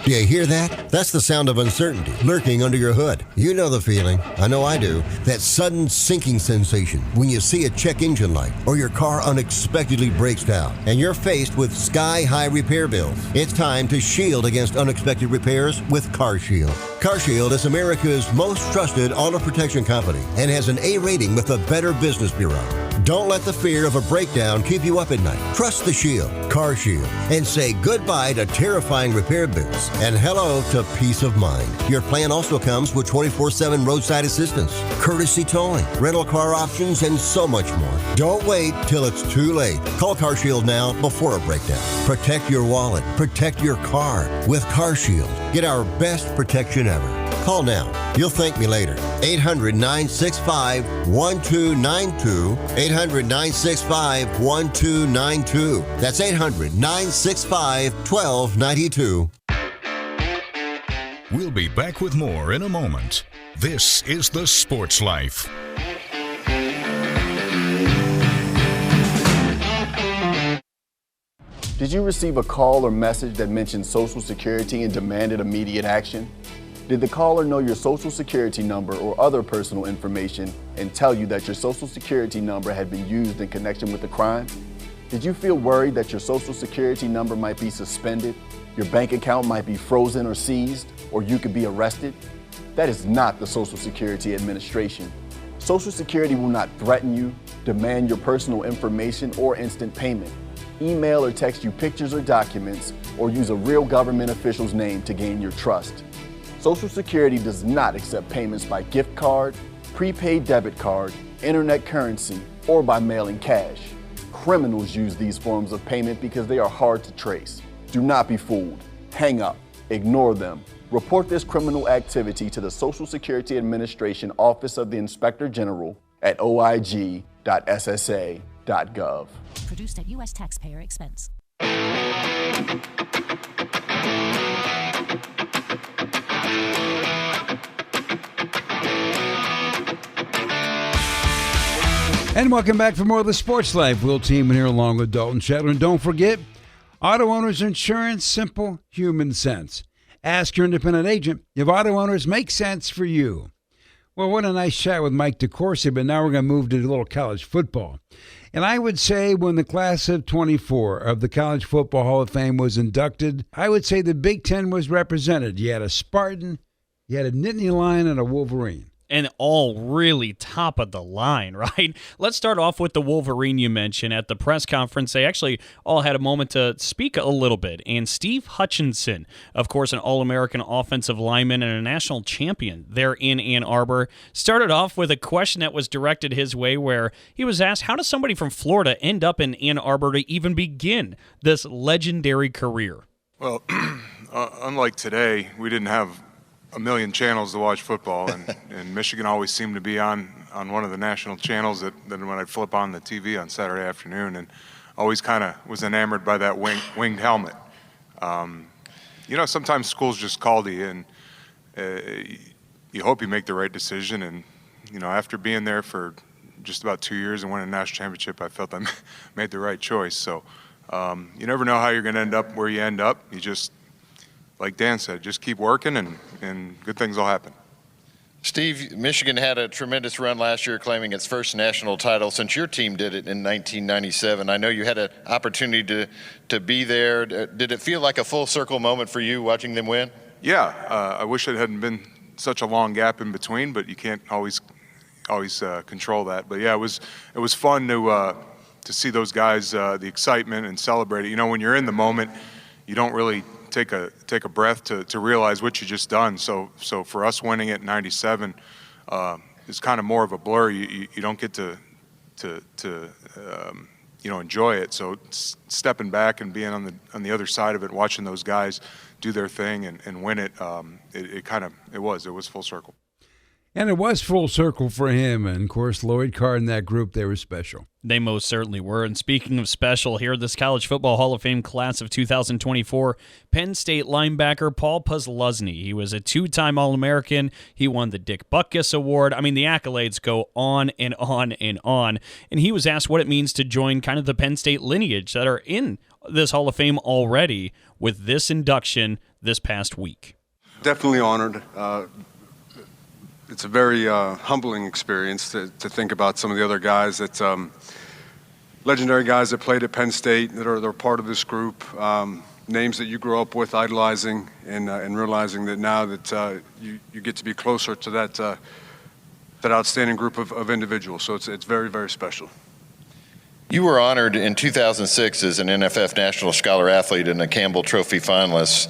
Do you hear that? That's the sound of uncertainty lurking under your hood. You know the feeling. I know I do. That sudden sinking sensation when you see a check engine light or your car unexpectedly breaks down and you're faced with sky-high repair bills. It's time to shield against unexpected repairs with CarShield. CarShield is America's most trusted auto protection company and has an A rating with the Better Business Bureau. Don't let the fear of a breakdown keep you up at night. Trust the Shield, Car Shield, and say goodbye to terrifying repair bills and hello to peace of mind. Your plan also comes with 24/7 roadside assistance, courtesy towing, rental car options, and so much more. Don't wait till it's too late. Call Car Shield now before a breakdown. Protect your wallet. Protect your car with Car Shield. Get our best protection ever. Call now. You'll thank me later. 800-965-1292. 800-965-1292. That's 800-965-1292. We'll be back with more in a moment. This is The Sports Life. Did you receive a call or message that mentioned Social Security and demanded immediate action? Did the caller know your Social Security number or other personal information and tell you that your Social Security number had been used in connection with the crime? Did you feel worried that your Social Security number might be suspended, your bank account might be frozen or seized, or you could be arrested? That is not the Social Security Administration. Social Security will not threaten you, demand your personal information, or instant payment, email or text you pictures or documents, or use a real government official's name to gain your trust. Social Security does not accept payments by gift card, prepaid debit card, internet currency, or by mailing cash. Criminals use these forms of payment because they are hard to trace. Do not be fooled. Hang up. Ignore them. Report this criminal activity to the Social Security Administration Office of the Inspector General at oig.ssa.gov. Produced at U.S. taxpayer expense. And welcome back for more of the Sports Life. Will Teeman here along with Dalton Shetler. And don't forget, auto owners insurance, simple human sense. Ask your independent agent if auto owners make sense for you. Well, what a nice chat with Mike DeCourcy, but now we're going to move to a little college football. And I would say when the class of 24 of the College Football Hall of Fame was inducted, I would say the Big Ten was represented. You had a Spartan, you had a Nittany Lion, and a Wolverine. And all really top of the line, right? Let's start off with the Wolverine you mentioned. At the press conference, they actually all had a moment to speak a little bit. And Steve Hutchinson, of course, an All-American offensive lineman and a national champion there in Ann Arbor, started off with a question that was directed his way where he was asked, how does somebody from Florida end up in Ann Arbor to even begin this legendary career? Well, unlike today, we didn't have a million channels to watch football, and Michigan always seemed to be on one of the national channels that when I'd flip on the TV on Saturday afternoon, and always kind of was enamored by that winged helmet. Sometimes schools just call to you, and you hope you make the right decision. And after being there for just about 2 years and winning a national championship, I felt I made the right choice. So you never know how you're going to end up where you end up. You just, like Dan said, just keep working and good things will happen. Steve, Michigan had a tremendous run last year, claiming its first national title since your team did it in 1997. I know you had an opportunity to be there. Did it feel like a full circle moment for you watching them win? Yeah, I wish it hadn't been such a long gap in between, but you can't always control that. But yeah, it was fun to see those guys, the excitement and celebrate it. When you're in the moment, you don't really take a breath to realize what you just done. So for us winning it in '97 is kind of more of a blur. You don't get to enjoy it. So stepping back and being on the other side of it, watching those guys do their thing and win it, it was full circle. And it was full circle for him. And, of course, Lloyd Carr and that group, they were special. They most certainly were. And speaking of special, here, this College Football Hall of Fame class of 2024, Penn State linebacker Paul Posluszny. He was a two-time All-American. He won the Dick Butkus Award. I mean, the accolades go on and on and on. And he was asked what it means to join kind of the Penn State lineage that are in this Hall of Fame already with this induction this past week. Definitely honored. It's a very humbling experience to think about some of the other guys that legendary guys that played at Penn State that are part of this group, names that you grew up with idolizing and realizing that now that you get to be closer to that outstanding group of individuals. So it's very, very special. You were honored in 2006 as an NFF National Scholar Athlete and a Campbell Trophy finalist.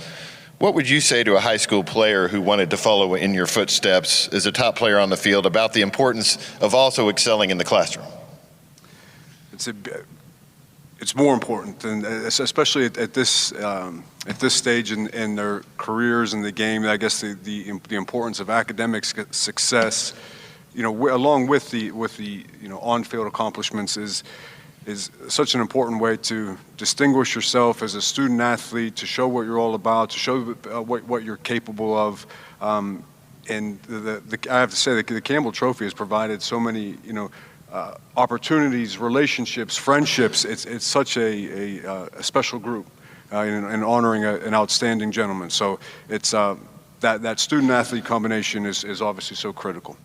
What would you say to a high school player who wanted to follow in your footsteps as a top player on the field about the importance of also excelling in the classroom? It's more important, and especially at this stage in their careers in the game. I guess the importance of academic success, along with the on-field accomplishments is such an important way to distinguish yourself as a student athlete, to show what you're all about, to show what you're capable of. And I have to say that the Campbell Trophy has provided so many, opportunities, relationships, friendships. It's such a special group in honoring an outstanding gentleman. So it's that student athlete combination is obviously so critical.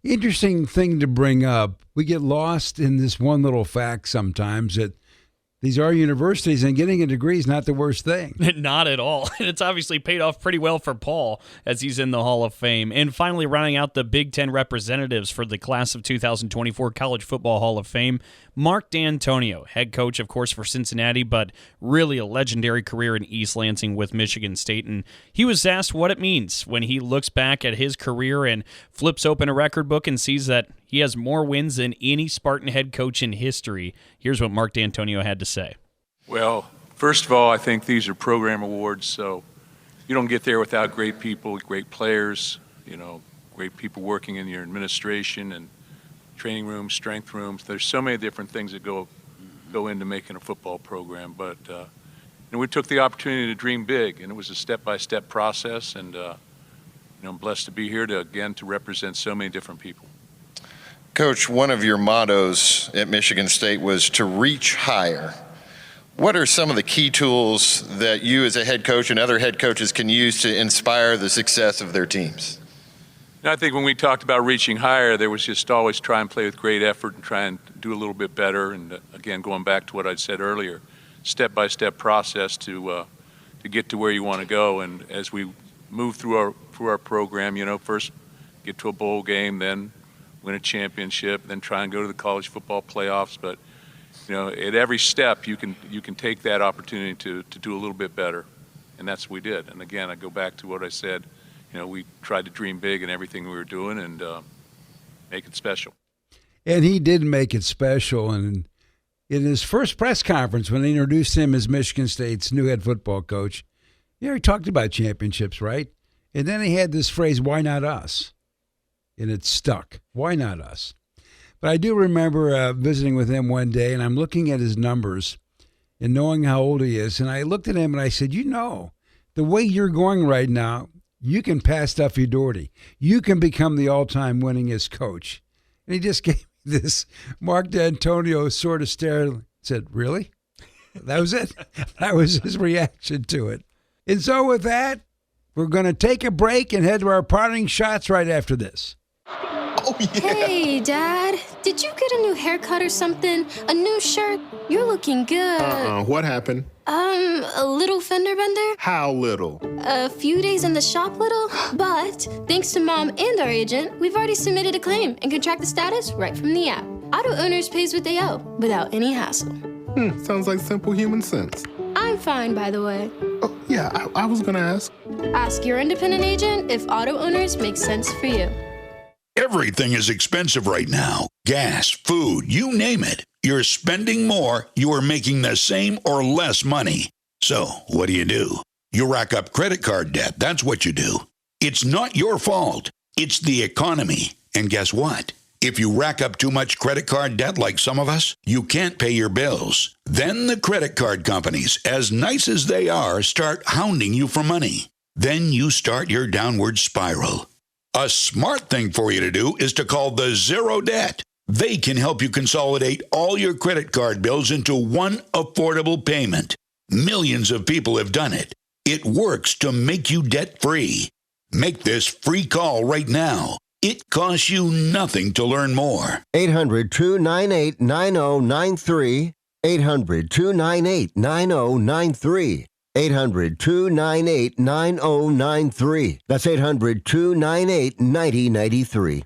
Interesting thing to bring up. We get lost in this one little fact sometimes that these are universities, and getting a degree is not the worst thing. Not at all. And it's obviously paid off pretty well for Paul as he's in the Hall of Fame. And finally, rounding out the Big Ten representatives for the class of 2024 College Football Hall of Fame, Mark D'Antonio, head coach, of course, for Cincinnati, but really a legendary career in East Lansing with Michigan State. And he was asked what it means when he looks back at his career and flips open a record book and sees that he has more wins than any Spartan head coach in history. Here's what Mark D'Antonio had to say. Well, first of all, I think these are program awards, so you don't get there without great people, great players, great people working in your administration and training rooms, strength rooms. There's so many different things that go into making a football program. But we took the opportunity to dream big, and it was a step-by-step process. And I'm blessed to be here to represent so many different people. Coach, one of your mottos at Michigan State was to reach higher. What are some of the key tools that you as a head coach and other head coaches can use to inspire the success of their teams? I think when we talked about reaching higher, there was just always try and play with great effort and try and do a little bit better. And again, going back to what I said earlier, step-by-step process to get to where you want to go. And as we move through our program, first get to a bowl game, then win a championship, then try and go to the college football playoffs. But at every step, you can take that opportunity to do a little bit better, and that's what we did. And again, I go back to what I said. We tried to dream big in everything we were doing and make it special. And he did make it special. And in his first press conference, when they introduced him as Michigan State's new head football coach, he talked about championships, right? And then he had this phrase, "Why not us?" And it stuck. Why not us? But I do remember visiting with him one day, and I'm looking at his numbers and knowing how old he is. And I looked at him and I said, the way you're going right now, you can pass Duffy Daugherty. You can become the all-time winningest coach. And he just gave me this Mark D'Antonio sort of stare and said, "Really?" That was it. That was his reaction to it. And so with that, we're going to take a break and head to our parting shots right after this. Oh, yeah. Hey, Dad. Did you get a new haircut or something? A new shirt? You're looking good. What happened? A little fender bender. How little? A few days in the shop little. But thanks to Mom and our agent, we've already submitted a claim and can track the status right from the app. Auto owners pays what they owe without any hassle. Sounds like simple human sense. I'm fine, by the way. Oh, yeah, I was going to ask. Ask your independent agent if auto owners make sense for you. Everything is expensive right now. Gas, food, you name it. You're spending more, you are making the same or less money. So, what do? You rack up credit card debt. That's what you do. It's not your fault. It's the economy. And guess what? If you rack up too much credit card debt like some of us, you can't pay your bills. Then the credit card companies, as nice as they are, start hounding you for money. Then you start your downward spiral. A smart thing for you to do is to call the Zero Debt. They can help you consolidate all your credit card bills into one affordable payment. Millions of people have done it. It works to make you debt-free. Make this free call right now. It costs you nothing to learn more. 800-298-9093. 800-298-9093. 800-298-9093. That's 800-298-9093.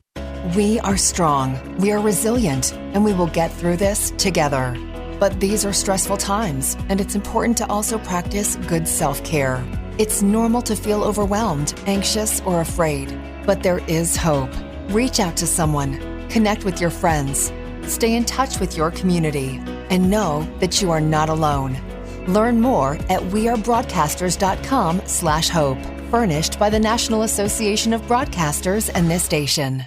We are strong, we are resilient, and we will get through this together. But these are stressful times, and it's important to also practice good self-care. It's normal to feel overwhelmed, anxious, or afraid, but there is hope. Reach out to someone, connect with your friends, stay in touch with your community, and know that you are not alone. Learn more at wearebroadcasters.com/hope. Furnished by the National Association of Broadcasters and this station.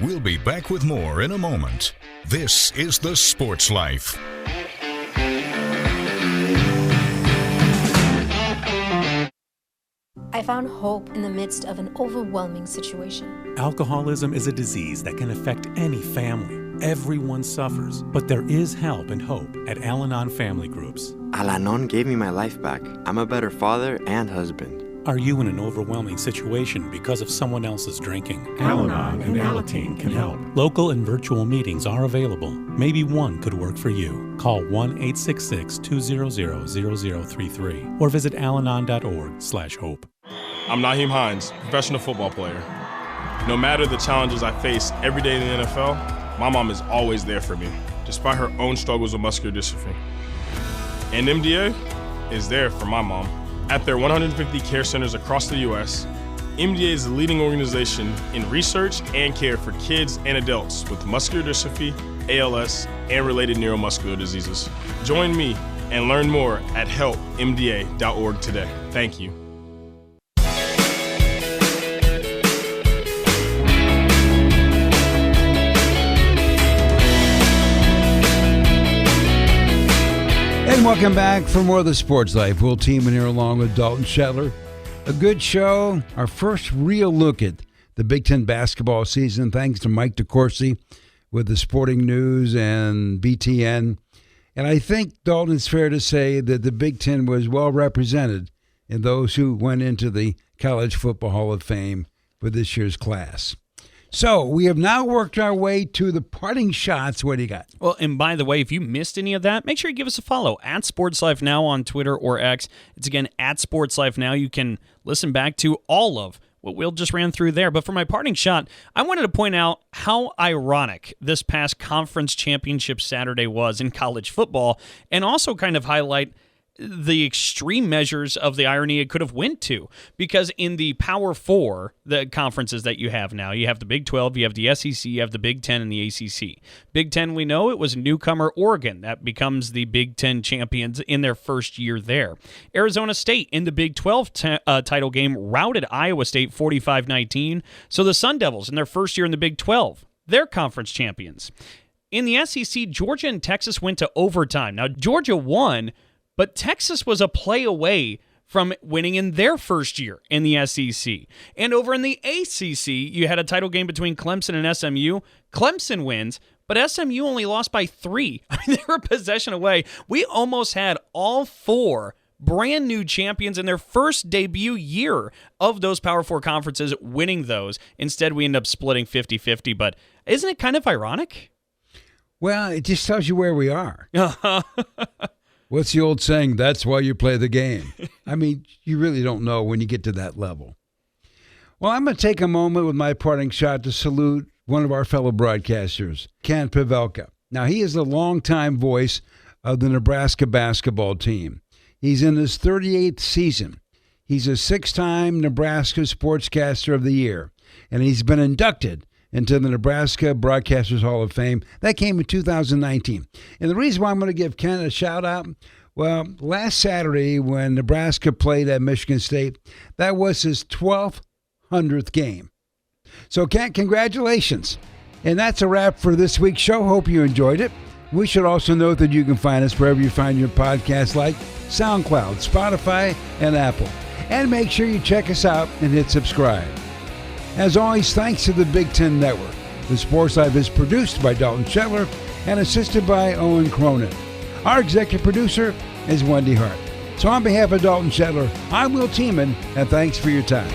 We'll be back with more in a moment. This is The Sports Life. I found hope in the midst of an overwhelming situation. Alcoholism is a disease that can affect any family. Everyone suffers, but there is help and hope at Al-Anon Family Groups. Al-Anon gave me my life back. I'm a better father and husband. Are you in an overwhelming situation because of someone else's drinking? Al-Anon and Alateen can help. Local and virtual meetings are available. Maybe one could work for you. Call 1-866-200-0033 or visit alanon.org/hope. I'm Naheem Hines, professional football player. No matter the challenges I face every day in the NFL, my mom is always there for me, despite her own struggles with muscular dystrophy. And MDA is there for my mom. At their 150 care centers across the U.S., MDA is the leading organization in research and care for kids and adults with muscular dystrophy, ALS, and related neuromuscular diseases. Join me and learn more at helpmda.org today. Thank you. And welcome back for more of the Sports Life. We'll team in here along with Dalton Shetler. A good show. Our first real look at the Big Ten basketball season, thanks to Mike DeCourcy with the Sporting News and BTN. And I think, Dalton, it's fair to say that the Big Ten was well represented in those who went into the College Football Hall of Fame for this year's class. So we have now worked our way to the parting shots. What do you got? Well, and by the way, if you missed any of that, make sure you give us a follow at Sports Life Now on Twitter or X. It's again at Sports Life Now. You can listen back to all of what Will just ran through there. But for my parting shot, I wanted to point out how ironic this past conference championship Saturday was in college football, and also kind of highlight the extreme measures of the irony it could have went to. Because in the Power Four, the conferences that you have now, you have the Big 12, you have the SEC, you have the Big 10, and the ACC. Big 10, we know it was newcomer Oregon. That becomes the Big 10 champions in their first year there. Arizona State in the Big 12 title game routed Iowa State 45-19. So the Sun Devils in their first year in the Big 12, they're conference champions. In the SEC, Georgia and Texas went to overtime. Now, Georgia won, but Texas was a play away from winning in their first year in the SEC. And over in the ACC, you had a title game between Clemson and SMU. Clemson wins, but SMU only lost by 3. I mean, they were a possession away. We almost had all 4 brand new champions in their first debut year of those Power 4 conferences winning those. Instead, we end up splitting 50-50. But isn't it kind of ironic? Well, it just tells you where we are. What's the old saying? That's why you play the game. I mean, you really don't know when you get to that level. Well, I'm going to take a moment with my parting shot to salute one of our fellow broadcasters, Ken Pavelka. Now, he is the longtime voice of the Nebraska basketball team. He's in his 38th season. He's a 6-time Nebraska Sportscaster of the Year, and he's been inducted into the Nebraska Broadcasters Hall of Fame. That came in 2019. And the reason why I'm going to give Ken a shout-out, well, last Saturday when Nebraska played at Michigan State, that was his 1,200th game. So, Ken, congratulations. And that's a wrap for this week's show. Hope you enjoyed it. We should also note that you can find us wherever you find your podcasts like SoundCloud, Spotify, and Apple. And make sure you check us out and hit subscribe. As always, thanks to the Big Ten Network. The Sports Life is produced by Dalton Shetler and assisted by Owen Cronin. Our executive producer is Wendy Hart. So on behalf of Dalton Shetler, I'm Will Tiemann, and thanks for your time.